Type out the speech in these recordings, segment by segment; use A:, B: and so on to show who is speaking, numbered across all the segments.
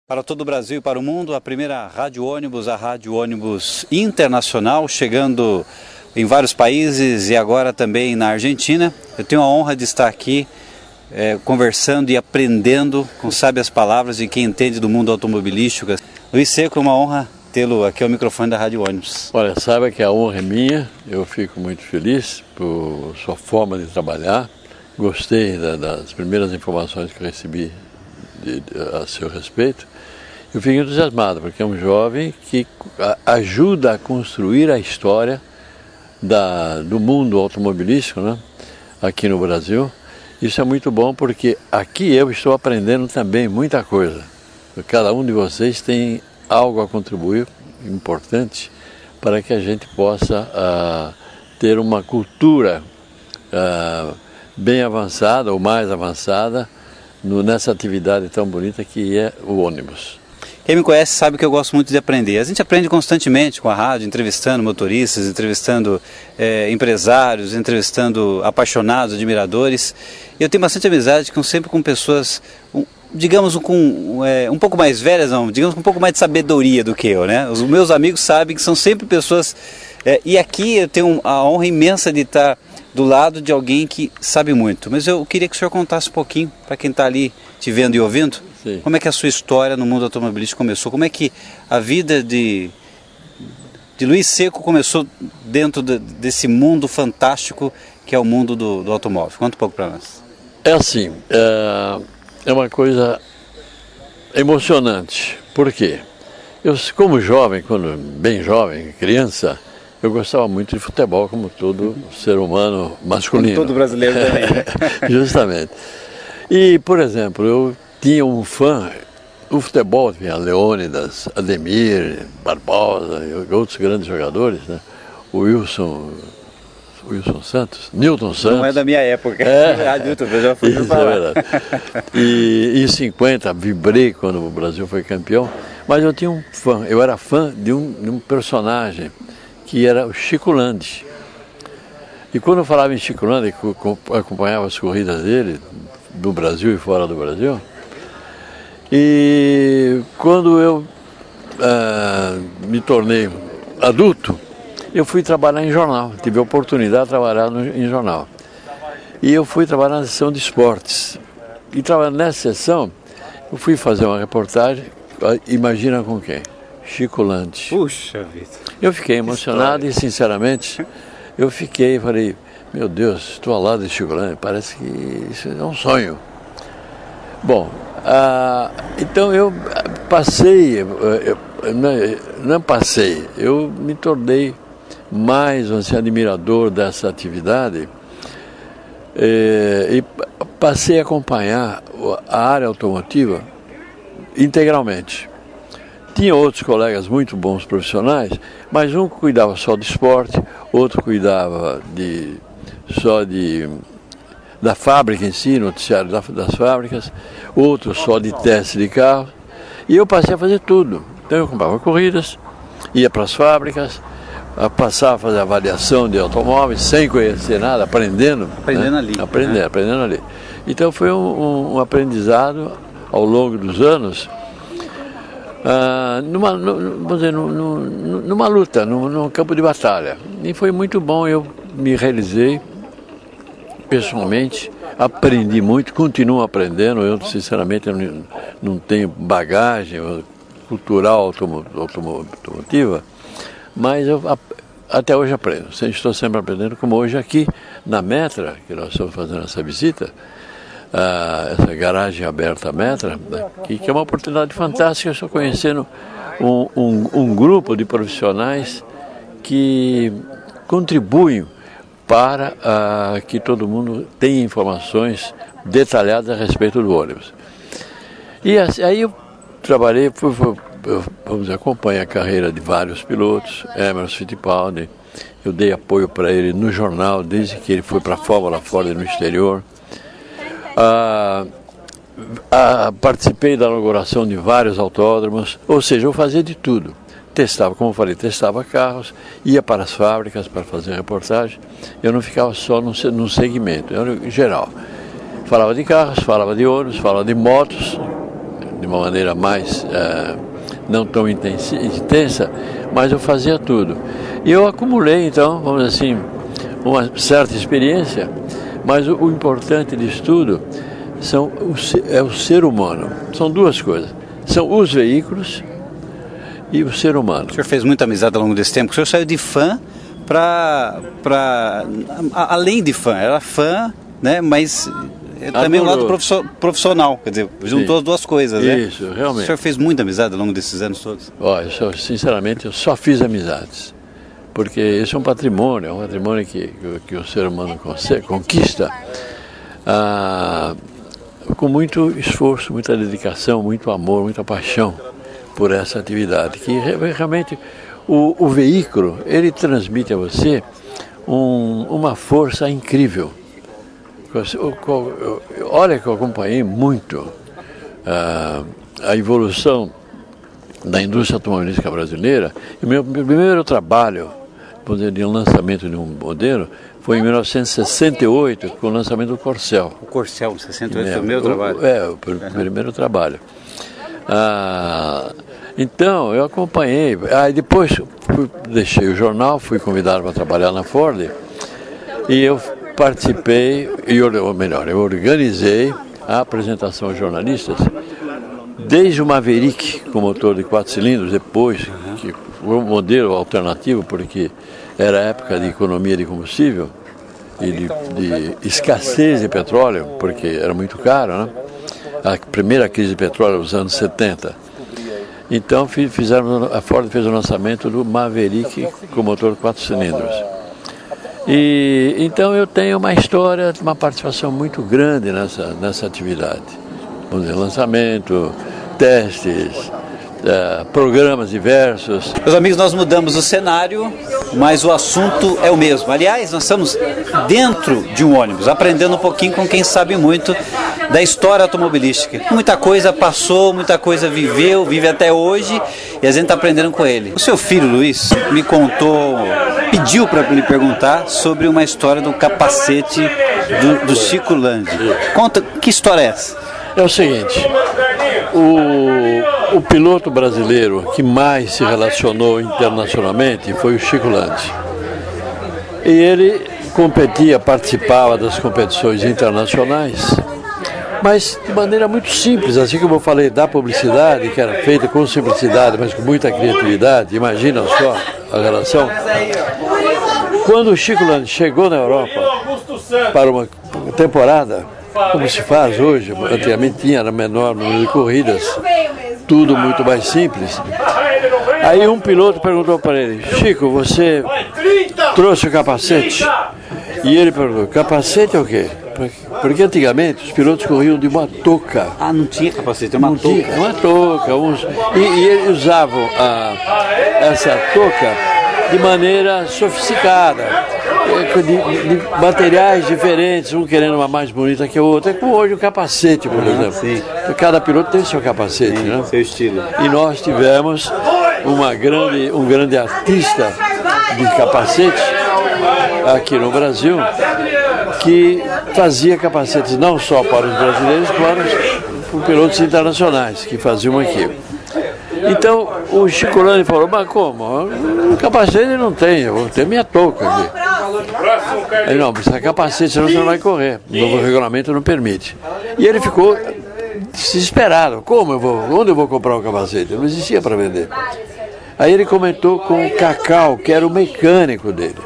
A: Para todo o Brasil e para o mundo, a primeira rádio ônibus, a rádio ônibus internacional, chegando em vários países e agora também na Argentina. Eu tenho a honra de estar aqui conversando e aprendendo com sábias palavras de quem entende do mundo automobilístico. Luiz Seco, é uma honra tê-lo aqui ao microfone da rádio ônibus.
B: Olha, saiba que a honra é minha, eu fico muito feliz por sua forma de trabalhar. Gostei das primeiras informações que eu recebi a seu respeito. Eu fico entusiasmado, porque é um jovem que ajuda a construir a história do mundo automobilístico, né, aqui no Brasil. Isso é muito bom, porque aqui eu estou aprendendo também muita coisa. Cada um de vocês tem algo a contribuir importante para que a gente possa ter uma cultura bem avançada ou mais avançada nessa atividade tão bonita que é o ônibus.
A: Quem me conhece sabe que eu gosto muito de aprender. A gente aprende constantemente com a rádio, entrevistando motoristas, entrevistando empresários, entrevistando apaixonados, admiradores. E eu tenho bastante amizade sempre com pessoas, digamos, um pouco mais velhas, não, digamos com um pouco mais de sabedoria do que eu, né? Os meus amigos sabem que são sempre pessoas... e aqui eu tenho a honra imensa de estar do lado de alguém que sabe muito. Mas eu queria que o senhor contasse um pouquinho, para quem está ali te vendo e ouvindo,
B: sim,
A: como é que a sua história no mundo automobilístico começou? Como é que a vida de Luiz Seco começou dentro desse mundo fantástico que é o mundo do automóvel? Conta um pouco para nós.
B: É assim, é uma coisa emocionante. Por quê? Eu, como jovem, quando bem jovem, criança, eu gostava muito de futebol, como todo ser humano masculino.
A: Como todo brasileiro também, né?
B: Justamente. E, por exemplo, eu tinha um fã, o futebol tinha Leônidas, Ademir, Barbosa e outros grandes jogadores, né? O Wilson Santos, Newton Santos.
A: Não é da minha época, eu já fui
B: isso é verdade. E em 50 vibrei quando o Brasil foi campeão, mas eu tinha um fã, eu era fã de um personagem que era o Chico Landi. E quando eu falava em Chico Landi, acompanhava as corridas dele, do Brasil e fora do Brasil, e quando eu me tornei adulto, eu fui trabalhar em jornal, tive a oportunidade de trabalhar em jornal. E eu fui trabalhar na seção de esportes. E trabalhando nessa seção, eu fui fazer uma reportagem, imagina com quem? Chico Landi.
A: Puxa vida.
B: Eu fiquei emocionado e, sinceramente, falei, meu Deus, estou ao lado de Chico Landi, parece que isso é um sonho. Bom, então eu passei, eu me tornei mais admirador dessa atividade e passei a acompanhar a área automotiva integralmente. Tinha outros colegas muito bons profissionais, mas um cuidava só do esporte, outro cuidava da fábrica em si, noticiário das fábricas, outro só de teste de carro, e eu passei a fazer tudo. Então eu comprava corridas, ia para as fábricas, passava a fazer avaliação de automóveis, sem conhecer nada, aprendendo ali. Aprendendo ali. Então foi um aprendizado ao longo dos anos, numa luta, num campo de batalha. E foi muito bom, eu me realizei pessoalmente, aprendi muito, continuo aprendendo. Eu, sinceramente, não tenho bagagem cultural automotiva, mas eu até hoje aprendo. Estou sempre aprendendo, como hoje aqui na Metra, que nós estamos fazendo essa visita, essa garagem aberta à Metra, que é uma oportunidade fantástica. Eu estou conhecendo um grupo de profissionais que contribuem para que todo mundo tenha informações detalhadas a respeito do ônibus. E aí eu trabalhei, acompanhei a carreira de vários pilotos, Emerson Fittipaldi, eu dei apoio para ele no jornal, desde que ele foi para a Fórmula Ford no exterior. Participei da inauguração de vários autódromos, ou seja, eu fazia de tudo. Testava, como eu falei, testava carros, ia para as fábricas para fazer reportagem. Eu não ficava só num segmento, era em geral. Falava de carros, falava de ônibus, falava de motos, de uma maneira mais, não tão intensa, mas eu fazia tudo. E eu acumulei, então, vamos dizer assim, uma certa experiência, mas o importante disso tudo é o ser humano. São duas coisas, são os veículos e o ser humano.
A: O senhor fez muita amizade ao longo desse tempo, o senhor saiu de fã para além de fã, era fã, né, mas também o lado profissional, quer dizer, juntou as duas coisas, né?
B: Isso, realmente.
A: O senhor fez muita amizade ao longo desses anos todos?
B: Olha, sinceramente, eu só fiz amizades, porque esse é um patrimônio que o ser humano conquista com muito esforço, muita dedicação, muito amor, muita paixão por essa atividade, que realmente o veículo, ele transmite a você uma força incrível. Olha que eu acompanhei muito a evolução da indústria automobilística brasileira. E meu primeiro trabalho, vamos dizer, de lançamento de um modelo foi em 1968, com o lançamento do Corcel.
A: O Corcel, 68, foi o meu trabalho.
B: O primeiro trabalho. Então, eu acompanhei. Aí depois deixei o jornal, fui convidado para trabalhar na Ford e eu participei, ou melhor, eu organizei a apresentação aos jornalistas, desde o Maverick com motor de 4 cilindros, depois, que foi um modelo alternativo, porque era época de economia de combustível e de escassez de petróleo, porque era muito caro, né? A primeira crise de petróleo nos anos 70. Então a Ford fez o lançamento do Maverick com motor de 4 cilindros. E então eu tenho uma história, uma participação muito grande nessa atividade. Vamos dizer, lançamento, testes, programas diversos.
A: Meus amigos, nós mudamos o cenário, mas o assunto é o mesmo. Aliás, nós estamos dentro de um ônibus, aprendendo um pouquinho com quem sabe muito da história automobilística. Muita coisa passou, muita coisa viveu, vive até hoje, e a gente está aprendendo com ele. O seu filho, Luiz, me contou, pediu para lhe perguntar sobre uma história do capacete do Chico Landi. Conta, que história é essa?
B: É o seguinte, o piloto brasileiro que mais se relacionou internacionalmente foi o Chico Landi. E ele participava das competições internacionais, mas de maneira muito simples, assim como eu falei da publicidade, que era feita com simplicidade, mas com muita criatividade. Imagina só a relação. Quando o Chico Landi chegou na Europa para uma temporada, como se faz hoje, antigamente era menor número de corridas, tudo muito mais simples. Aí um piloto perguntou para ele: Chico, você trouxe o capacete? E ele perguntou: capacete é o quê? Porque antigamente os pilotos corriam de uma touca.
A: Ah, não tinha capacete, uma touca.
B: Tinha, uma touca. E eles usavam essa touca de maneira sofisticada, de materiais diferentes, um querendo uma mais bonita que a outra. É como hoje o capacete, por exemplo.
A: Sim.
B: Cada piloto tem seu capacete, sim, né?
A: Seu estilo.
B: E nós tivemos um grande artista de capacete aqui no Brasil, que fazia capacetes não só para os brasileiros, para os pilotos internacionais que faziam aqui. Então o Chico Landi falou: mas como? O capacete não tem, eu vou ter minha touca aqui. Ele: não, precisa de capacete, senão você não vai correr. O novo regulamento não permite. E ele ficou desesperado: como onde eu vou comprar um capacete? Não existia para vender. Aí ele comentou com o Cacau, que era o mecânico dele.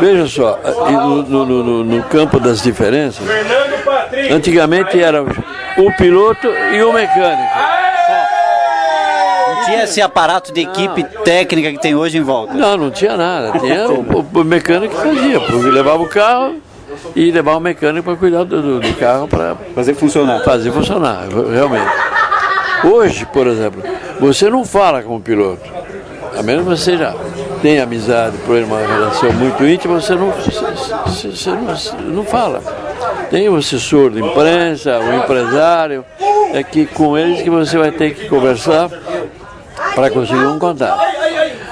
B: Veja só, no campo das diferenças, antigamente era o piloto e o mecânico.
A: Não tinha esse aparato de equipe técnica que tem hoje em volta?
B: Não tinha nada. Tinha o mecânico que fazia, porque levava o carro e levava o mecânico para cuidar do carro para
A: fazer funcionar.
B: Fazer funcionar, realmente. Hoje, por exemplo, você não fala com o piloto, a menos que você já tem amizade por ele, uma relação muito íntima, você não fala. Tem o assessor de imprensa, o empresário, é que com eles que você vai ter que conversar para conseguir um contato.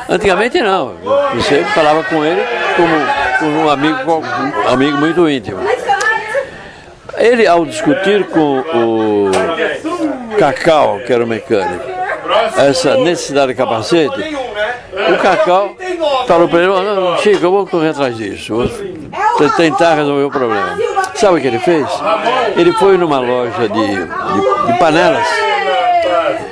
B: Antigamente não, você falava com ele como um amigo muito íntimo. Ele, ao discutir com Cacau, que era o mecânico, essa necessidade de capacete, o Cacau falou para ele, não, Chico, eu vou correr atrás disso, vou tentar resolver o problema. Sabe o que ele fez? Ele foi numa loja de panelas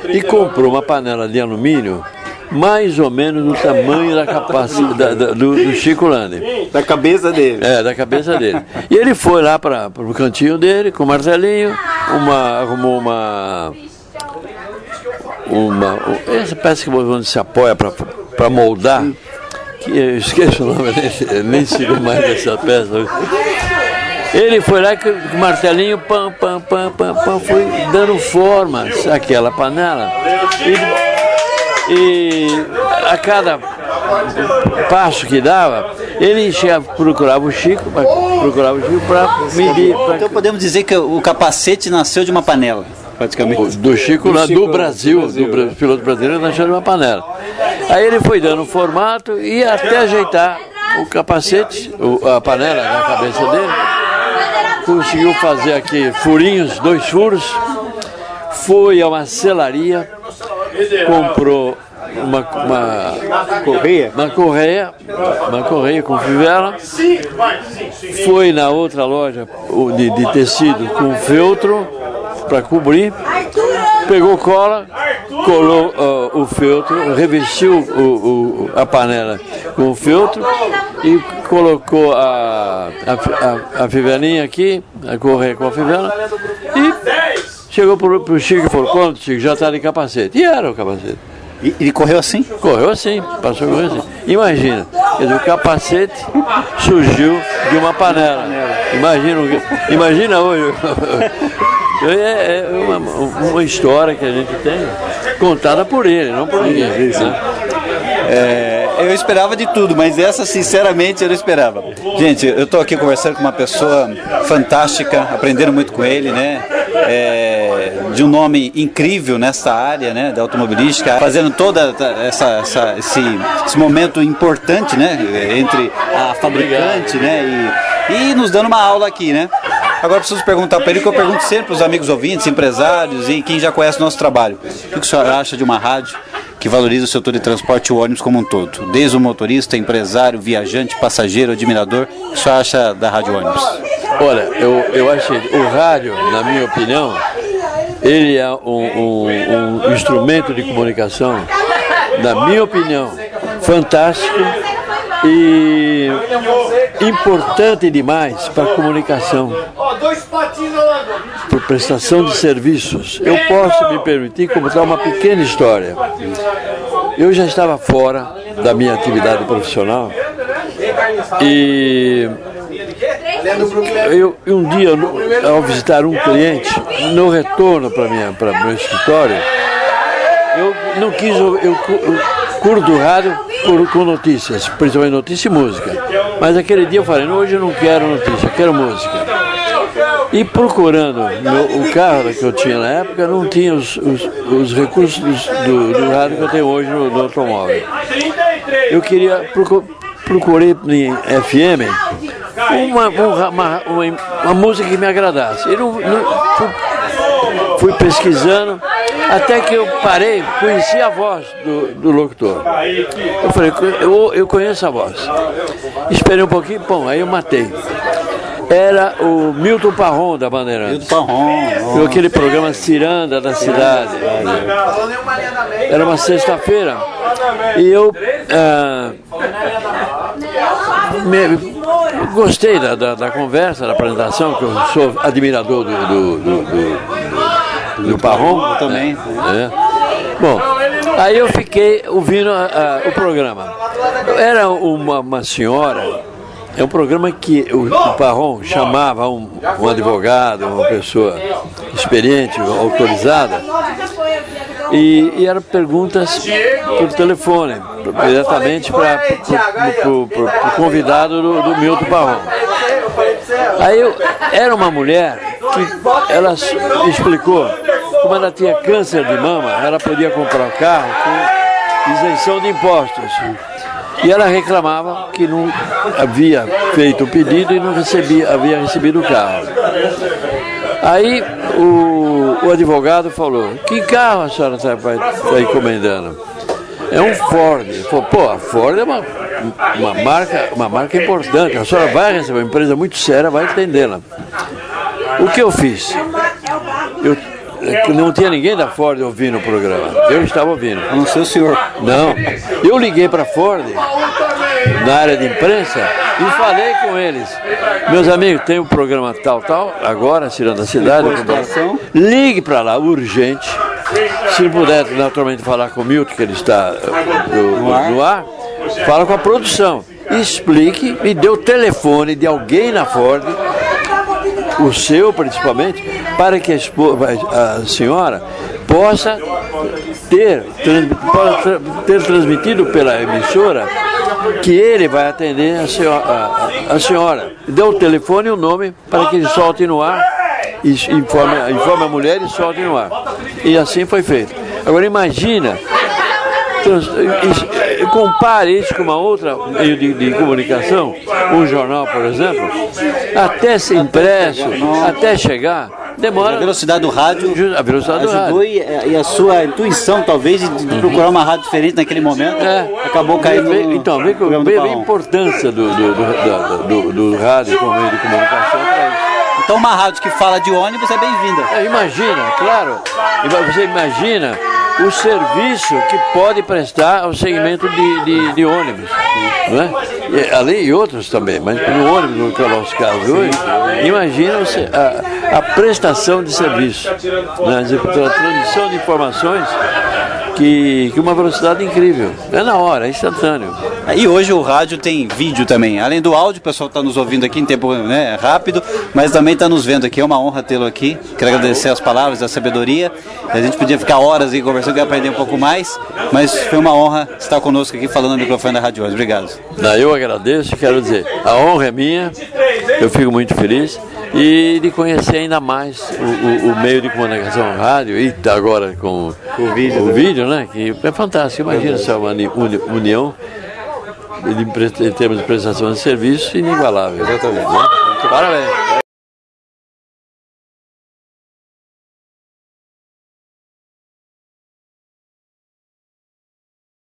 B: e comprou uma panela de alumínio mais ou menos do tamanho da capacidade do Chico Landi.
A: Da cabeça dele.
B: É, da cabeça dele. E ele foi lá para o cantinho dele, com o martelinho, arrumou essa peça que onde se apoia para moldar, que eu esqueço o nome dele, nem sei mais dessa peça. Ele foi lá com o martelinho, pam, foi dando forma àquela panela. E a cada passo que dava, ele procurava o Chico para medir.
A: Então podemos dizer que o capacete nasceu de uma panela, praticamente.
B: Do Chico lá do Brasil, do piloto brasileiro, nasceu de uma panela. Aí ele foi dando formato e até ajeitar o capacete, a panela na cabeça dele. Conseguiu fazer aqui furinhos, 2 furos. Foi a uma selaria, comprou uma correia com fivela, foi na outra loja de tecido com feltro para cobrir, pegou cola, colou o feltro, revestiu a panela com o feltro e colocou a fivelinha aqui, a correia com a fivela, e chegou para o Chico e falou, pronto, Chico, já está de capacete. E era o capacete.
A: E ele correu assim?
B: Correu assim, passou a correr assim. Imagina, quer dizer, o capacete surgiu de uma panela. Imagina hoje. É uma história que a gente tem, contada por ele, não por ninguém.
A: Eu esperava de tudo, mas essa sinceramente eu não esperava. Gente, eu estou aqui conversando com uma pessoa fantástica, aprendendo muito com ele, né? De um nome incrível nessa área, né, da automobilística, fazendo toda esse momento importante, né, entre a fabricante, né, e nos dando uma aula aqui, né. Agora preciso perguntar para ele, que eu pergunto sempre para os amigos ouvintes, empresários e quem já conhece o nosso trabalho. O que o senhor acha de uma rádio que valoriza o setor de transporte e o ônibus como um todo? Desde o motorista, empresário, viajante, passageiro, admirador, o que o senhor acha da rádio ônibus?
B: Olha, eu achei, o rádio, na minha opinião, ele é um instrumento de comunicação, na minha opinião, fantástico e importante demais para a comunicação, para prestação de serviços. Eu posso me permitir contar uma pequena história. Eu já estava fora da minha atividade profissional e um dia, ao visitar um cliente, no retorno para meu escritório, eu não quis, eu curto rádio com notícias, principalmente notícia e música. Mas aquele dia eu falei, hoje eu não quero notícia, eu quero música. E procurando o carro que eu tinha na época, não tinha os recursos do rádio que eu tenho hoje no automóvel. Eu procurei em FM uma música que me agradasse. Fui pesquisando, até que eu parei, conheci a voz do locutor. Eu falei, eu conheço a voz. Esperei um pouquinho, bom, aí eu matei. Era o Milton Parron da Bandeirantes.
A: Milton Parron.
B: Aquele programa Ciranda da Cidade. Era uma sexta-feira. E eu gostei da conversa, da apresentação, que eu sou admirador do Parron.
A: Eu também.
B: Bom, aí eu fiquei ouvindo o programa. Era uma senhora. É um programa que o Parron chamava um advogado, uma pessoa experiente, autorizada, e eram perguntas por telefone, diretamente para o convidado do Milton Parron. Aí era uma mulher que ela explicou como ela tinha câncer de mama, ela podia comprar um carro com isenção de impostos. E ela reclamava que não havia feito o pedido e não havia recebido o carro. Aí o o advogado falou, que carro a senhora está encomendando? É um Ford. Ele falou, pô, a Ford é uma marca importante, a senhora vai receber, uma empresa muito séria, vai atendê-la. O que eu fiz? Não tinha ninguém da Ford ouvindo o programa, eu estava ouvindo.
A: A não ser o senhor.
B: Não, eu liguei para a Ford, na área de imprensa, e falei com eles. Meus amigos, tem um programa tal, agora, Ciranda da Cidade, ligue para lá, urgente. Se puder, naturalmente, falar com o Milton, que ele está no ar, fala com a produção. Explique, me dê o telefone de alguém na Ford, o seu principalmente, para que a senhora possa ter transmitido pela emissora que ele vai atender a senhora. Dê o telefone e o nome para que ele solte no ar, informe a mulher e solte no ar. E assim foi feito. Agora imagina, compare isso com uma outra meio de comunicação, um jornal, por exemplo, até ser impresso, até chegar, demora.
A: A velocidade do rádio
B: ajudou
A: e a sua intuição, talvez, de procurar uma rádio diferente naquele momento, acabou caindo.
B: Então, vê a importância do rádio como meio de comunicação para isso.
A: Então uma rádio que fala de ônibus é bem-vinda.
B: Imagina, claro, você imagina o serviço que pode prestar ao segmento de ônibus, não é? Além de outros também, mas no ônibus, que é o nosso caso hoje, imagina a prestação de serviço, né? A transmissão de informações que uma velocidade incrível, é na hora, é instantâneo.
A: E hoje o rádio tem vídeo também, além do áudio, o pessoal está nos ouvindo aqui em tempo rápido, mas também está nos vendo aqui, é uma honra tê-lo aqui, quero agradecer as palavras, a sabedoria, a gente podia ficar horas aí conversando e aprender um pouco mais, mas foi uma honra estar conosco aqui falando no microfone da Rádio hoje, obrigado.
B: Eu agradeço, quero dizer, a honra é minha, eu fico muito feliz, e de conhecer ainda mais o meio de comunicação rádio, e agora com o vídeo, né? Que é fantástico, imagina essa união em termos de prestação de serviço inigualável.
A: Exatamente.
B: Parabéns.